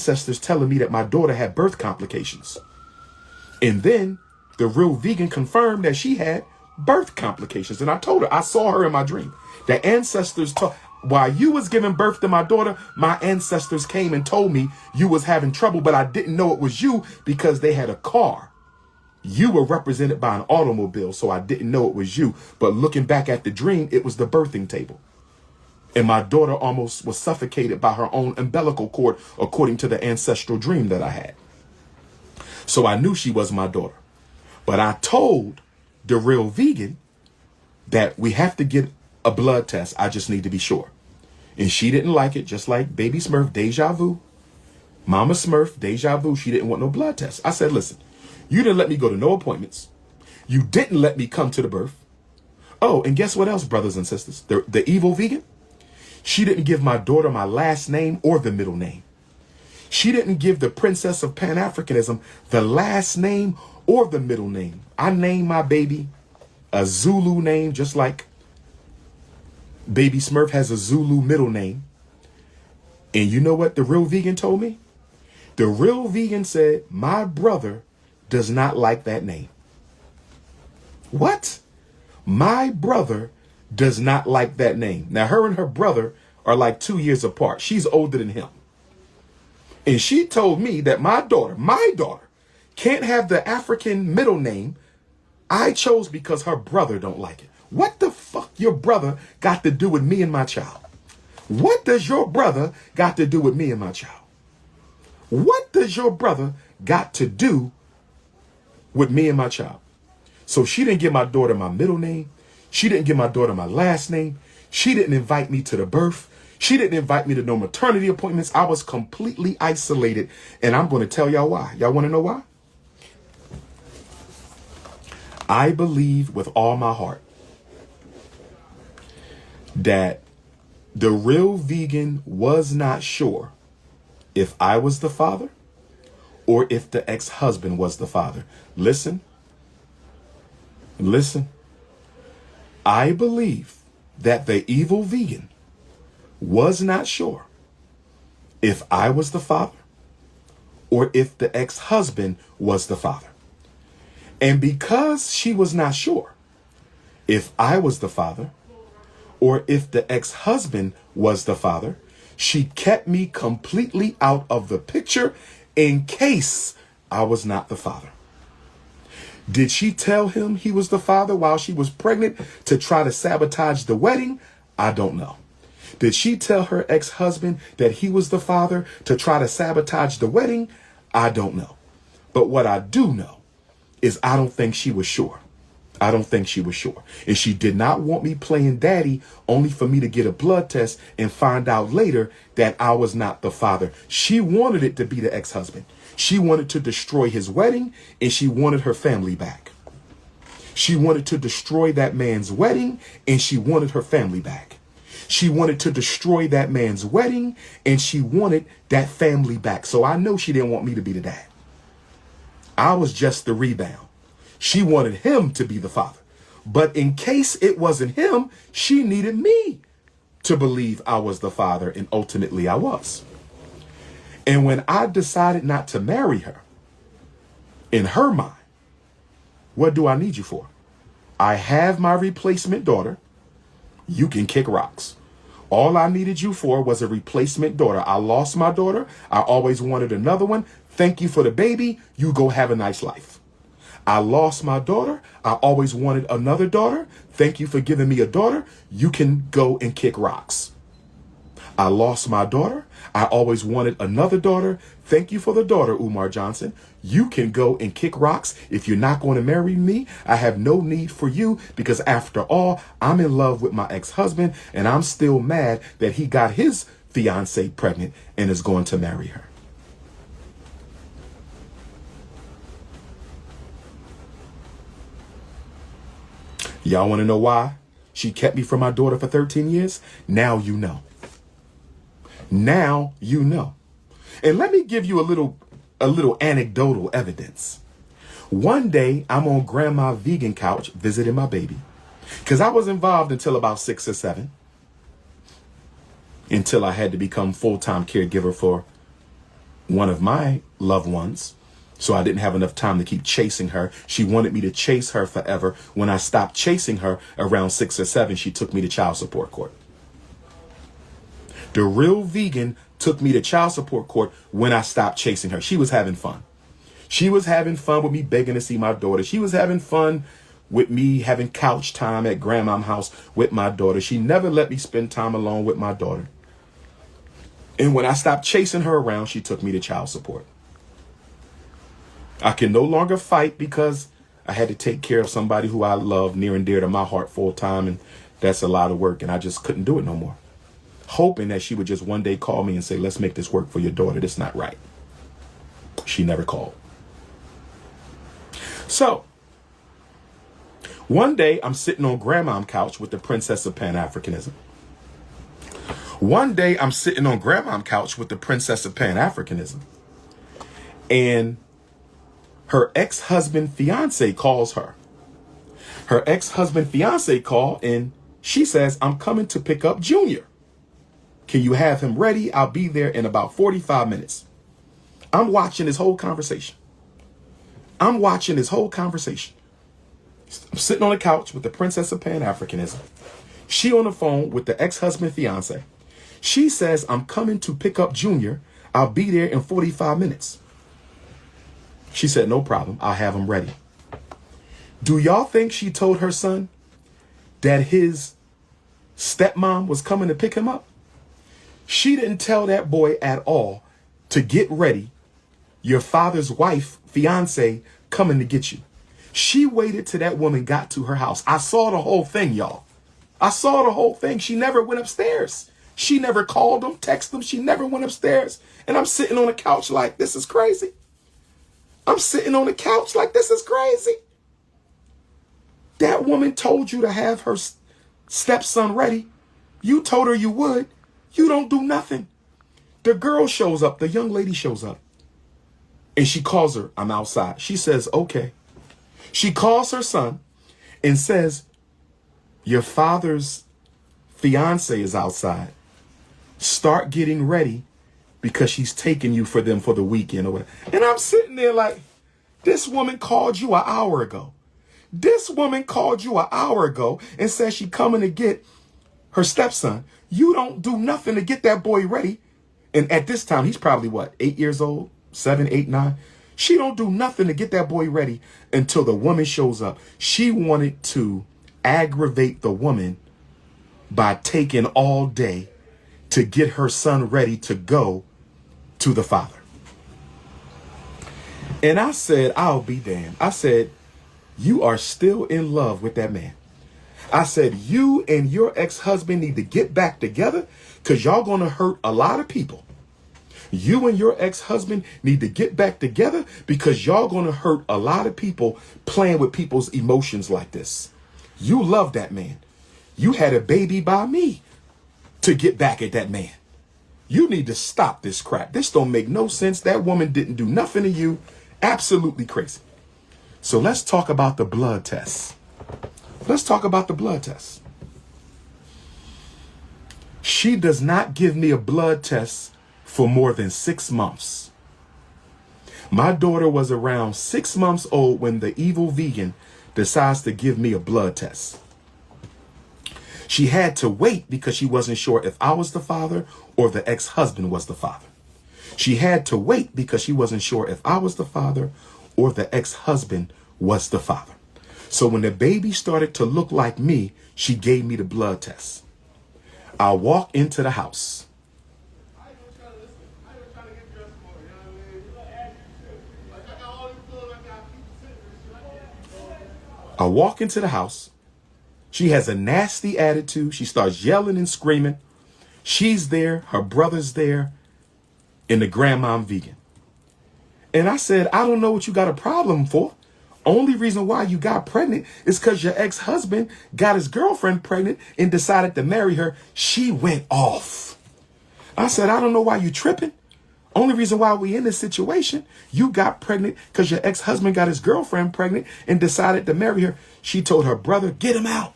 ancestors telling me that my daughter had birth complications. And then the real vegan confirmed that she had birth complications. And I told her, I saw her in my dream. The ancestors told, while you was giving birth to my daughter, my ancestors came and told me you was having trouble, but I didn't know it was you because they had a car. You were represented by an automobile, so I didn't know it was you. But looking back at the dream, it was the birthing table. And my daughter almost was suffocated by her own umbilical cord, according to the ancestral dream that I had. So I knew she was my daughter. But I told the real vegan that we have to get a blood test. I just need to be sure. And she didn't like it, just like Baby Smurf, Deja Vu. Mama Smurf, Deja Vu, she didn't want no blood test. I said, listen, you didn't let me go to no appointments. You didn't let me come to the birth. Oh, and guess what else, brothers and sisters? The evil vegan? She didn't give my daughter my last name or the middle name. She didn't give the princess of Pan-Africanism the last name or the middle name. I named my baby a Zulu name, just like Baby Smurf has a Zulu middle name. And you know what the real vegan told me? The real vegan said, my brother does not like that name. What? My brother does not like that name. Now, her and her brother are like 2 years apart. She's older than him. And she told me that my daughter, can't have the African middle name I chose because her brother don't like it. What the fuck your brother got to do with me and my child? What does your brother got to do with me and my child? What does your brother got to do with me and my child? So she didn't give my daughter my middle name. She didn't give my daughter my last name. She didn't invite me to the birth. She didn't invite me to no maternity appointments. I was completely isolated. And I'm going to tell y'all why. Y'all want to know why? I believe with all my heart that the real vegan was not sure if I was the father or if the ex-husband was the father. Listen. I believe that the evil vegan was not sure if I was the father or if the ex-husband was the father. And because she was not sure if I was the father or if the ex-husband was the father, she kept me completely out of the picture in case I was not the father. Did she tell him he was the father while she was pregnant to try to sabotage the wedding? I don't know. Did she tell her ex-husband that he was the father to try to sabotage the wedding? I don't know. But what I do know is I don't think she was sure. I don't think she was sure. And she did not want me playing daddy only for me to get a blood test and find out later that I was not the father. She wanted it to be the ex-husband. She wanted to destroy his wedding and she wanted her family back. She wanted to destroy that man's wedding and she wanted her family back. She wanted to destroy that man's wedding and she wanted that family back. So I know she didn't want me to be the dad. I was just the rebound. She wanted him to be the father. But in case it wasn't him, she needed me to believe I was the father, and ultimately I was. And when I decided not to marry her, in her mind, what do I need you for? I have my replacement daughter. You can kick rocks. All I needed you for was a replacement daughter. I lost my daughter. I always wanted another one. Thank you for the baby. You go have a nice life. I lost my daughter. I always wanted another daughter. Thank you for giving me a daughter. You can go and kick rocks. I lost my daughter. I always wanted another daughter. Thank you for the daughter, Umar Johnson. You can go and kick rocks. If you're not going to marry me, I have no need for you because after all, I'm in love with my ex-husband and I'm still mad that he got his fiancée pregnant and is going to marry her. Y'all want to know why she kept me from my daughter for 13 years? Now you know. Now you know. And let me give you a little anecdotal evidence. One day I'm on grandma vegan couch visiting my baby because I was involved until about 6 or 7 until I had to become full-time caregiver for one of my loved ones. So I didn't have enough time to keep chasing her. She wanted me to chase her forever. When I stopped chasing her around 6 or 7, she took me to child support court. The real vegan took me to child support court when I stopped chasing her. She was having fun. She was having fun with me begging to see my daughter. She was having fun with me having couch time at grandma's house with my daughter. She never let me spend time alone with my daughter. And when I stopped chasing her around, she took me to child support. I can no longer fight because I had to take care of somebody who I love near and dear to my heart full time. And that's a lot of work. And I just couldn't do it no more. Hoping that she would just one day call me and say, let's make this work for your daughter. That's not right. She never called. So one day I'm sitting on grandma's couch with the princess of Pan-Africanism. One day I'm sitting on grandma's couch with the princess of Pan-Africanism. And her ex-husband fiance calls her. Her ex-husband fiance called and she says, I'm coming to pick up Junior. Can you have him ready? I'll be there in about 45 minutes. I'm watching this whole conversation. I'm sitting on the couch with the princess of Pan-Africanism. She on the phone with the ex-husband fiance. She says, I'm coming to pick up Junior. I'll be there in 45 minutes. She said, no problem. I'll have him ready. Do y'all think she told her son that his stepmom was coming to pick him up? She didn't tell that boy at all to get ready. Your father's wife, fiance, coming to get you. She waited till that woman got to her house. I saw the whole thing, y'all. I saw the whole thing. She never went upstairs. She never called him, texted him. She never went upstairs. And I'm sitting on the couch like, this is crazy. I'm sitting on the couch like, this is crazy. That woman told you to have her stepson ready. You told her you would. You don't do nothing. The girl shows up. The young lady shows up. And she calls her, I'm outside. She says, okay. She calls her son and says, your father's fiance is outside. Start getting ready because she's taking you for them for the weekend or whatever. And I'm sitting there like, this woman called you an hour ago. This woman called you an hour ago and said she coming to get her stepson. You don't do nothing to get that boy ready. And at this time, he's probably what, 8 years old, 7, 8, 9. She don't do nothing to get that boy ready until the woman shows up. She wanted to aggravate the woman by taking all day to get her son ready to go to the father. And I said, I'll be damned. I said, you are still in love with that man. I said, you and your ex-husband need to get back together because y'all going to hurt a lot of people. You and your ex-husband need to get back together because y'all going to hurt a lot of people playing with people's emotions like this. You love that man. You had a baby by me to get back at that man. You need to stop this crap. This don't make no sense. That woman didn't do nothing to you. Absolutely crazy. So let's talk about the blood tests. Let's talk about the blood tests. She does not give me a blood test for more than 6 months. My daughter was around 6 months old when the evil vegan decides to give me a blood test. She had to wait because she wasn't sure if I was the father or the ex-husband was the father. She had to wait because she wasn't sure if I was the father or the ex-husband was the father. So when the baby started to look like me, she gave me the blood test. I walk into the house. I walk into the house. She has a nasty attitude. She starts yelling and screaming. She's there. Her brother's there. And the grandmom vegan. And I said, I don't know what you got a problem for. Only reason why you got pregnant is because your ex-husband got his girlfriend pregnant and decided to marry her. She went off. I said, I don't know why you tripping. Only reason why we in this situation, you got pregnant because your ex-husband got his girlfriend pregnant and decided to marry her. She told her brother, get him out.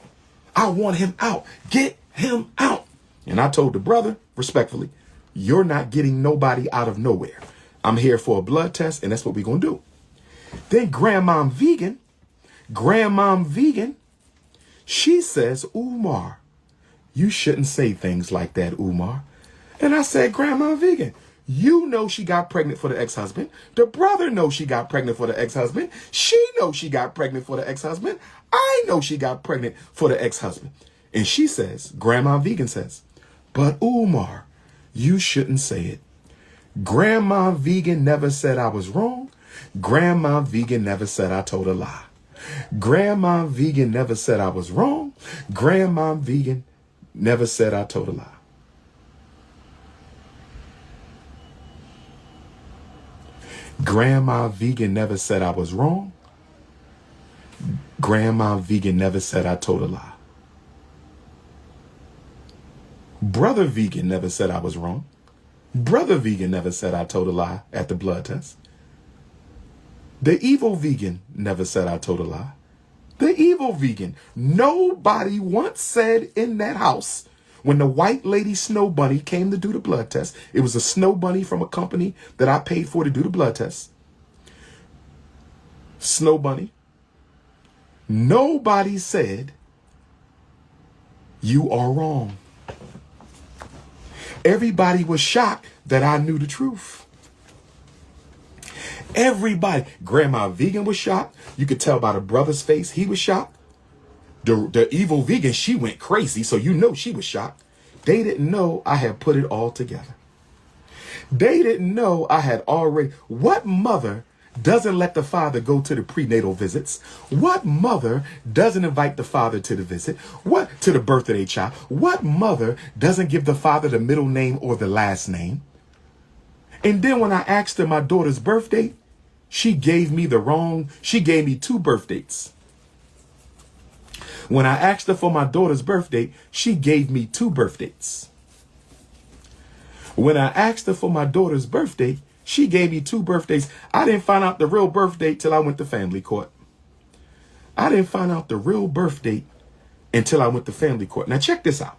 I want him out. Get him out. And I told the brother, respectfully, you're not getting nobody out of nowhere. I'm here for a blood test, and that's what we're going to do. Then Grandmom Vegan, she says, Umar, you shouldn't say things like that, Umar. And I said, Grandma Vegan, you know she got pregnant for the ex-husband. The brother knows she got pregnant for the ex-husband. She knows she got pregnant for the ex-husband. I know she got pregnant for the ex-husband. And she says, Grandma Vegan says, but Umar, you shouldn't say it. Grandma Vegan never said I was wrong. Grandma Vegan never said I told a lie. Grandma Vegan never said I was wrong. Grandma Vegan never said I told a lie. Grandma Vegan never said I was wrong. Grandma Vegan never said I told a lie. Brother Vegan never said I was wrong. Brother Vegan never said I told a lie at the blood test. The evil vegan never said I told a lie. The evil vegan. Nobody once said in that house when the white lady Snow Bunny came to do the blood test. It was a Snow Bunny from a company that I paid for to do the blood test. Snow Bunny. Nobody said you are wrong. Everybody was shocked that I knew the truth. Everybody. Grandma Vegan was shocked. You could tell by the brother's face, he was shocked. The evil vegan, she went crazy, so you know she was shocked. They didn't know I had put it all together. They didn't know I had already. What mother doesn't let the father go to the prenatal visits? What mother doesn't invite the father to the visit? What to the birth of their child? What mother doesn't give the father the middle name or the last name? And then when I asked her my daughter's birth date, she gave me two birth dates. When I asked her for my daughter's birth date, she gave me two birth dates. When I asked her for my daughter's birth date, she gave me two birthdays. I didn't find out the real birth date till I went to family court. I didn't find out the real birth date until I went to family court. Now check this out.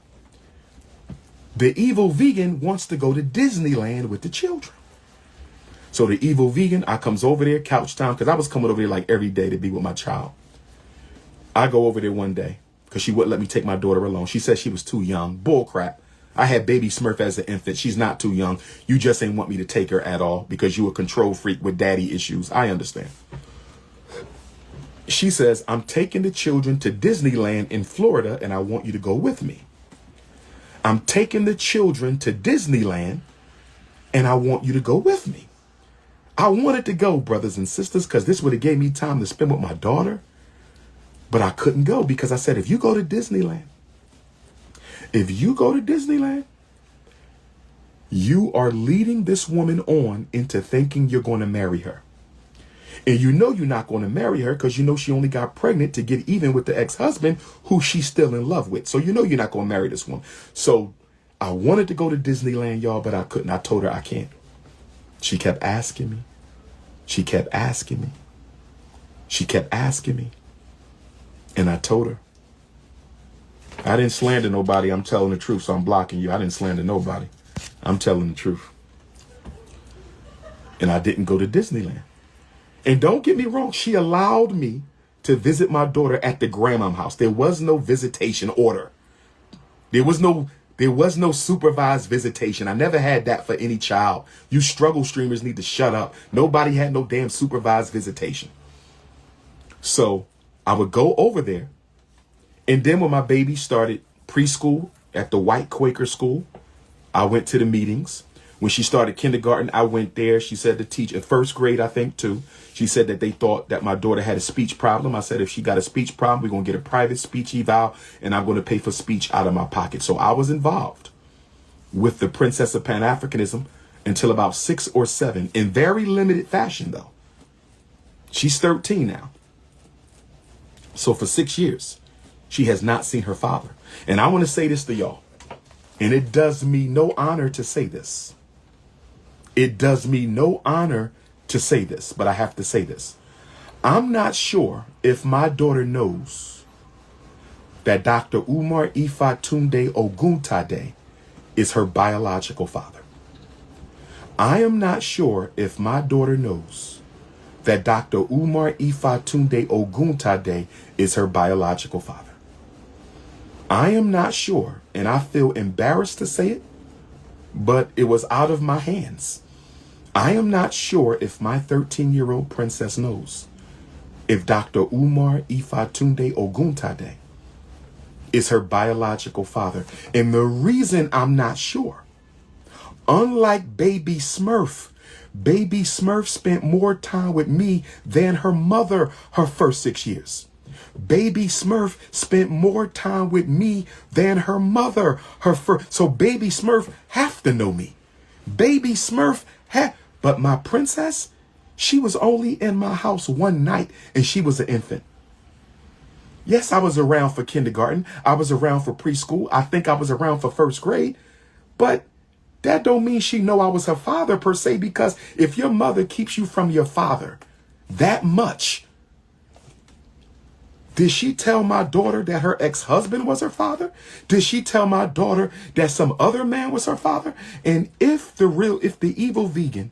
The evil vegan wants to go to Disneyland with the children. So the evil vegan, I comes over there, couch time, because I was coming over there like every day to be with my child. I go over there one day because she wouldn't let me take my daughter alone. She said she was too young. Bull crap. I had baby Smurf as an infant. She's not too young. You just ain't want me to take her at all because you a control freak with daddy issues. I understand. She says, I'm taking the children to Disneyland in Florida and I want you to go with me. I'm taking the children to Disneyland and I want you to go with me. I wanted to go, brothers and sisters, because this would have gave me time to spend with my daughter. But I couldn't go because I said, if you go to Disneyland, you are leading this woman on into thinking you're going to marry her. And you know you're not going to marry her because you know she only got pregnant to get even with the ex-husband who she's still in love with. So you know you're not going to marry this woman. So I wanted to go to Disneyland, y'all, but I couldn't. I told her I can't. She kept asking me. She kept asking me. She kept asking me. And I told her. I didn't slander nobody. I'm telling the truth, so I'm blocking you. I didn't slander nobody. I'm telling the truth. And I didn't go to Disneyland. And don't get me wrong, she allowed me to visit my daughter at the grandmom house. There was no visitation order. There was no supervised visitation. I never had that for any child. You struggle streamers need to shut up. Nobody had no damn supervised visitation. So I would go over there. And then when my baby started preschool at the white Quaker school, I went to the meetings. When she started kindergarten, I went there. She said the teacher, first grade, I think, too. She said that they thought that my daughter had a speech problem. I said, if she got a speech problem, we're going to get a private speech eval, and I'm going to pay for speech out of my pocket. So I was involved with the Princess of Pan-Africanism until about 6 or 7, in very limited fashion, though. She's 13 now. So for 6 years, she has not seen her father. And I want to say this to y'all, and it does me no honor to say this. It does me no honor to say this, but I have to say this. I'm not sure if my daughter knows that Dr. Umar Ifa Tunde Oguntade is her biological father. I am not sure if my daughter knows that Dr. Umar Ifatunde Oguntade is her biological father. I am not sure, and I feel embarrassed to say it, but it was out of my hands. I am not sure if my 13-year-old princess knows if Dr. Umar Ifatunde Oguntade is her biological father. And the reason I'm not sure, unlike Baby Smurf spent more time with me than her mother her first 6 years. Baby Smurf spent more time with me than her mother her first. So Baby Smurf have to know me. Baby Smurf but my princess, she was only in my house one night and she was an infant. Yes, I was around for kindergarten. I was around for preschool. I think I was around for first grade. But that don't mean she know I was her father per se, because if your mother keeps you from your father that much, did she tell my daughter that her ex-husband was her father? Did she tell my daughter that some other man was her father? And if the evil vegan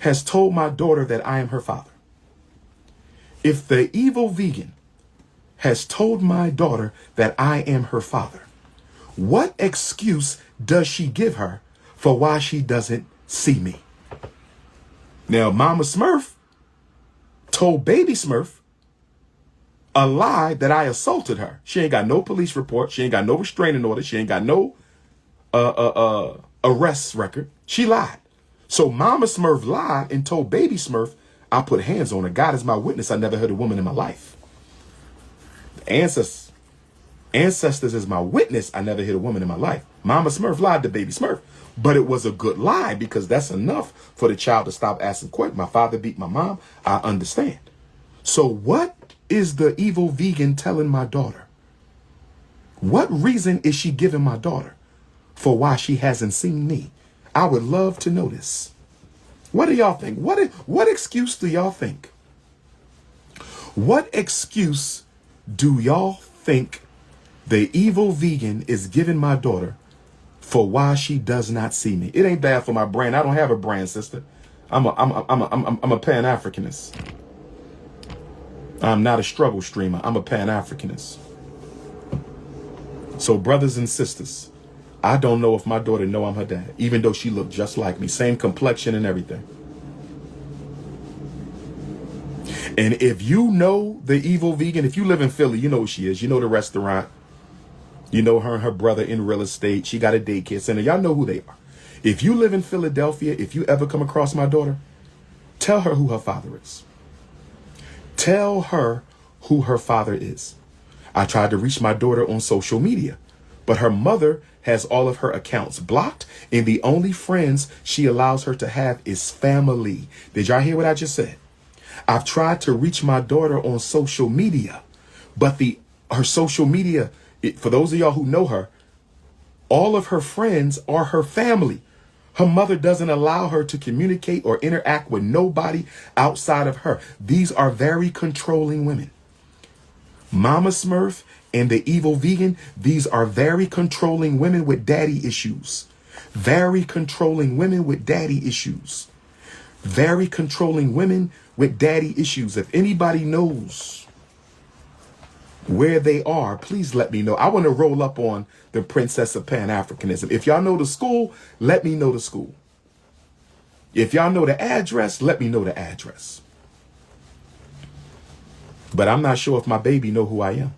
has told my daughter that I am her father, if the evil vegan has told my daughter that I am her father, what excuse does she give her for why she doesn't see me? Now, Mama Smurf told Baby Smurf a lie that I assaulted her. She ain't got no police report. She ain't got no restraining order. She ain't got no arrest record. She lied. So Mama Smurf lied and told Baby Smurf, I put hands on her. God is my witness. I never hurt a woman in my life. Ancestors is my witness. I never hit a woman in my life. Mama Smurf lied to Baby Smurf, but it was a good lie, because that's enough for the child to stop asking questions. My father beat my mom. I understand. So what is the evil vegan telling my daughter? What reason is she giving my daughter for why she hasn't seen me? I would love to know this. What do y'all think? What excuse do y'all think? What excuse do y'all think the evil vegan is giving my daughter for why she does not see me? It ain't bad for my brand. I don't have a brand, sister. I'm a Pan-Africanist. I'm not a struggle streamer. I'm a Pan-Africanist. So brothers and sisters, I don't know if my daughter know I'm her dad, even though she looked just like me, same complexion and everything. And if you know the evil vegan, if you live in Philly, you know who she is. You know the restaurant. You know her and her brother in real estate. She got a daycare center. Y'all know who they are. If you live in Philadelphia, if you ever come across my daughter, tell her who her father is. Tell her who her father is. I tried to reach my daughter on social media, but her mother has all of her accounts blocked, and the only friends she allows her to have is family. Did y'all hear what I just said? I've tried to reach my daughter on social media, but her social media, for those of y'all who know her, all of her friends are her family. Her mother doesn't allow her to communicate or interact with nobody outside of her. These are very controlling women. Mama Smurf and the evil vegan, these are very controlling women with daddy issues. Very controlling women with daddy issues. Very controlling women with daddy issues. If anybody knows where they are, please let me know. I want to roll up on the Princess of Pan-Africanism. If y'all know the school, let me know the school. If y'all know the address, let me know the address. But I'm not sure if my baby know who I am.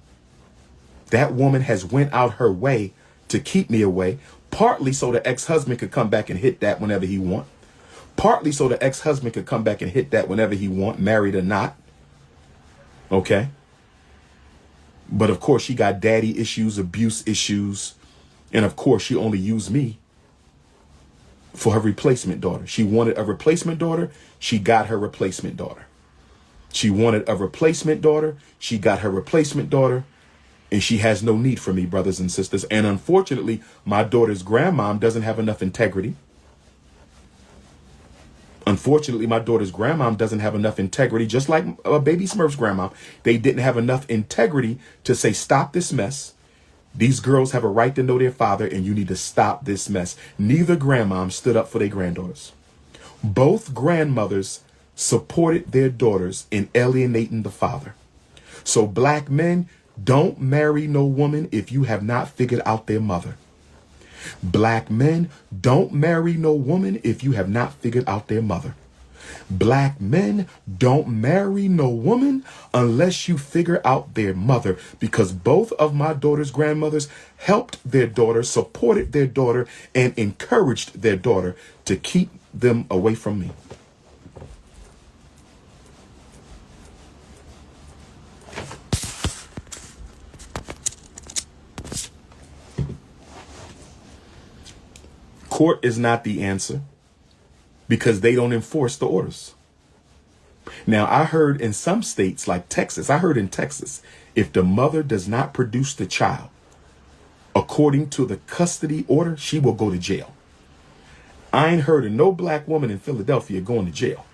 That woman has went out her way to keep me away, partly so the ex-husband could come back and hit that whenever he want. Partly so the ex-husband could come back and hit that whenever he want, married or not. Okay? But of course, she got daddy issues, abuse issues. And of course, she only used me for her replacement daughter. She wanted a replacement daughter. She got her replacement daughter. She wanted a replacement daughter. She got her replacement daughter. And she has no need for me, brothers and sisters. And unfortunately, my daughter's grandmom doesn't have enough integrity. Unfortunately, my daughter's grandmom doesn't have enough integrity, just like Baby Smurf's grandma. They didn't have enough integrity to say, stop this mess. These girls have a right to know their father, and you need to stop this mess. Neither grandmom stood up for their granddaughters. Both grandmothers supported their daughters in alienating the father. So black men, don't marry no woman if you have not figured out their mother. Black men, don't marry no woman if you have not figured out their mother. Black men, don't marry no woman unless you figure out their mother, because both of my daughter's grandmothers helped their daughter, supported their daughter, and encouraged their daughter to keep them away from me. Court is not the answer because they don't enforce the orders. Now, I heard in some states like Texas, in Texas, if the mother does not produce the child according to the custody order, she will go to jail. I ain't heard of no black woman in Philadelphia going to jail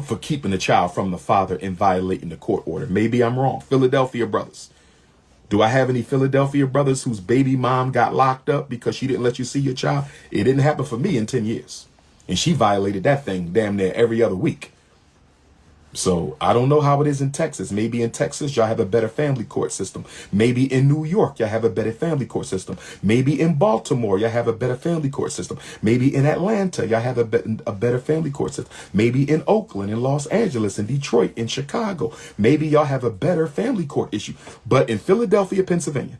for keeping the child from the father and violating the court order. Maybe I'm wrong. Philadelphia brothers. Do I have any Philadelphia brothers whose baby mom got locked up because she didn't let you see your child? It didn't happen for me in 10 years. And she violated that thing damn near every other week. So I don't know how it is in Texas. Maybe in Texas, y'all have a better family court system. Maybe in New York, y'all have a better family court system. Maybe in Baltimore, y'all have a better family court system. Maybe in Atlanta, y'all have a better family court system. Maybe in Oakland, in Los Angeles, in Detroit, in Chicago. Maybe y'all have a better family court issue. But in Philadelphia, Pennsylvania,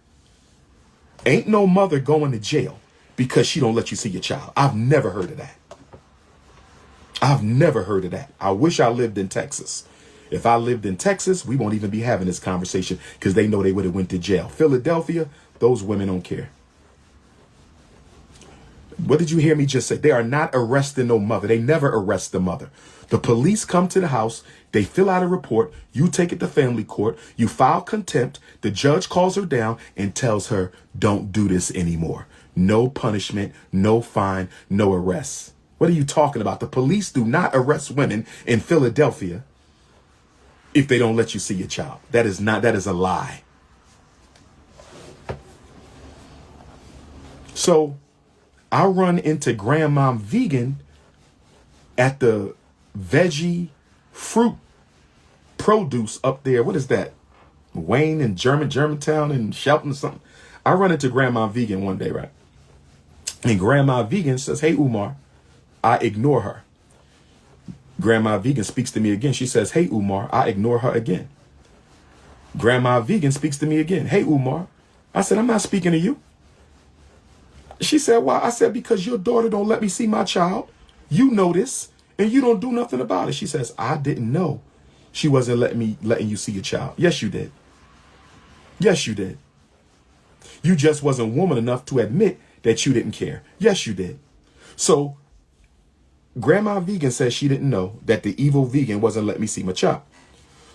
ain't no mother going to jail because she don't let you see your child. I've never heard of that. I've never heard of that. I wish I lived in Texas. If I lived in Texas, we won't even be having this conversation because they know they would have went to jail. Philadelphia, those women don't care. What did you hear me just say? They are not arresting no mother. They never arrest the mother. The police come to the house. They fill out a report. You take it to family court. You file contempt. The judge calls her down and tells her, don't do this anymore. No punishment, no fine, no arrest. What are you talking about? The police do not arrest women in Philadelphia if they don't let you see your child. That is a lie. So I run into Grandma Vegan at the veggie fruit produce up there. What is that? Wayne and Germantown and Shelton or something. I run into Grandma Vegan one day, right? And Grandma Vegan says, hey, Umar. I ignore her. Grandma Vegan speaks to me again. She says, hey, Umar. I ignore her again. Grandma Vegan speaks to me again. Hey, Umar. I said, I'm not speaking to you. She said, why? I said, because your daughter don't let me see my child. You know this, and you don't do nothing about it. She says, I didn't know she wasn't letting you see your child. Yes, you did. Yes, you did. You just wasn't woman enough to admit that you didn't care. Yes, you did. So Grandma Vegan says she didn't know that the evil vegan wasn't letting me see my child.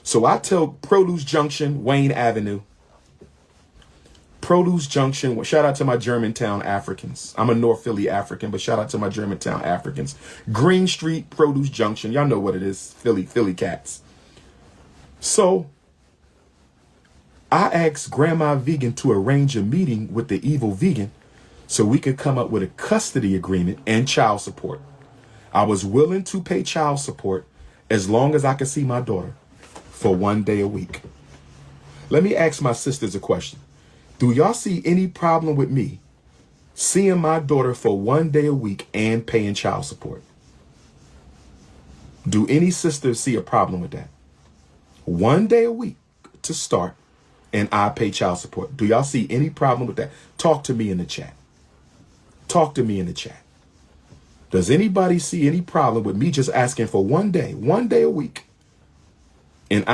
So I tell Produce Junction, Wayne Avenue. Produce Junction, shout out to my Germantown Africans. I'm a North Philly African, but shout out to my Germantown Africans. Green Street, Produce Junction. Y'all know what it is. Philly cats. So I asked Grandma Vegan to arrange a meeting with the evil vegan so we could come up with a custody agreement and child support. I was willing to pay child support as long as I could see my daughter for one day a week. Let me ask my sisters a question. Do y'all see any problem with me seeing my daughter for one day a week and paying child support? Do any sisters see a problem with that? One day a week to start, and I pay child support. Do y'all see any problem with that? Talk to me in the chat. Talk to me in the chat. Does anybody see any problem with me just asking for one day a week